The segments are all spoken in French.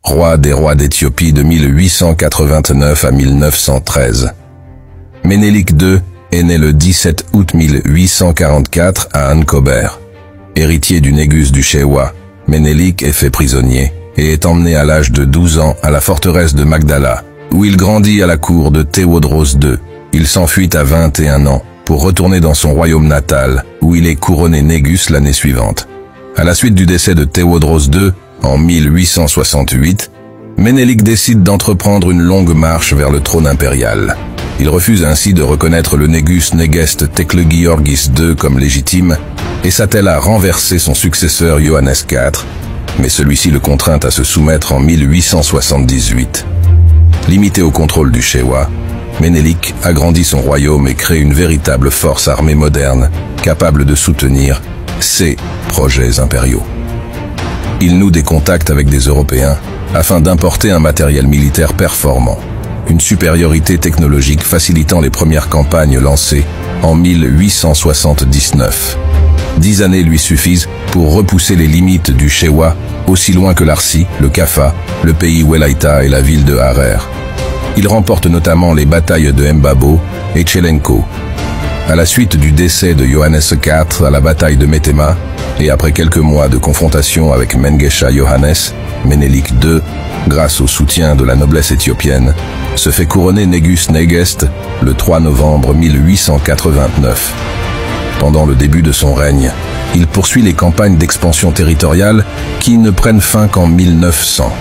roi des rois d'Éthiopie de 1889 à 1913. Ménélik II est né le 17 août 1844 à Ankober. Héritier du Négus du Shewa, Ménélik est fait prisonnier et est emmené à l'âge de 12 ans à la forteresse de Magdala, où il grandit à la cour de Théodros II. Il s'enfuit à 21 ans pour retourner dans son royaume natal, où il est couronné Négus l'année suivante. À la suite du décès de Théodros II, en 1868, Ménélik décide d'entreprendre une longue marche vers le trône impérial. Il refuse ainsi de reconnaître le Négus Négeste Tekle-Giorgis II comme légitime et s'attelle à renverser son successeur Johannes IV, mais celui-ci le contraint à se soumettre en 1878. Limité au contrôle du Shewa, Ménélik agrandit son royaume et crée une véritable force armée moderne, capable de soutenir ses projets impériaux. Il noue des contacts avec des Européens afin d'importer un matériel militaire performant, une supériorité technologique facilitant les premières campagnes lancées en 1879. 10 années lui suffisent pour repousser les limites du Shewa aussi loin que l'Arsi, le Kaffa, le pays Welaïta et la ville de Harer. Il remporte notamment les batailles de Mbabo et Tchelenko. À la suite du décès de Johannes IV à la bataille de Metema, et après quelques mois de confrontation avec Mengesha Johannes, Ménélik II, grâce au soutien de la noblesse éthiopienne, se fait couronner Négus Négeste le 3 novembre 1889. Pendant le début de son règne, il poursuit les campagnes d'expansion territoriale qui ne prennent fin qu'en 1900.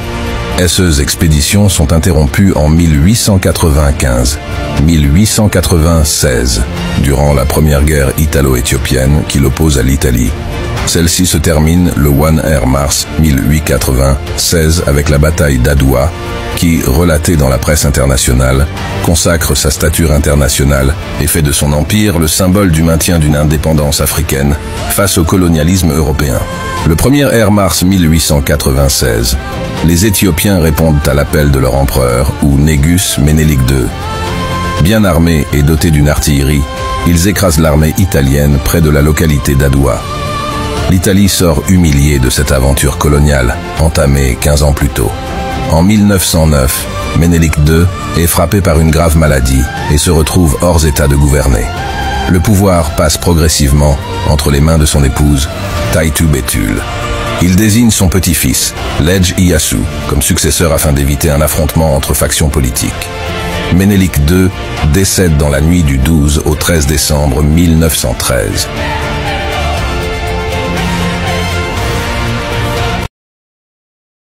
Ces expéditions sont interrompues en 1895-1896, durant la première guerre italo-éthiopienne qui l'oppose à l'Italie. Celle-ci se termine le 1er mars 1896 avec la bataille d'Adoua, qui, relatée dans la presse internationale, consacre sa stature internationale et fait de son empire le symbole du maintien d'une indépendance africaine face au colonialisme européen. Le 1er mars 1896, les Éthiopiens répondent à l'appel de leur empereur, ou Négus Ménélik II. Bien armés et dotés d'une artillerie, ils écrasent l'armée italienne près de la localité d'Adoua. L'Italie sort humiliée de cette aventure coloniale, entamée 15 ans plus tôt. En 1909, Ménélik II est frappé par une grave maladie et se retrouve hors état de gouverner. Le pouvoir passe progressivement entre les mains de son épouse, Taitu Betul. Il désigne son petit-fils, Ledge Iyasu, comme successeur afin d'éviter un affrontement entre factions politiques. Ménélik II décède dans la nuit du 12 au 13 décembre 1913.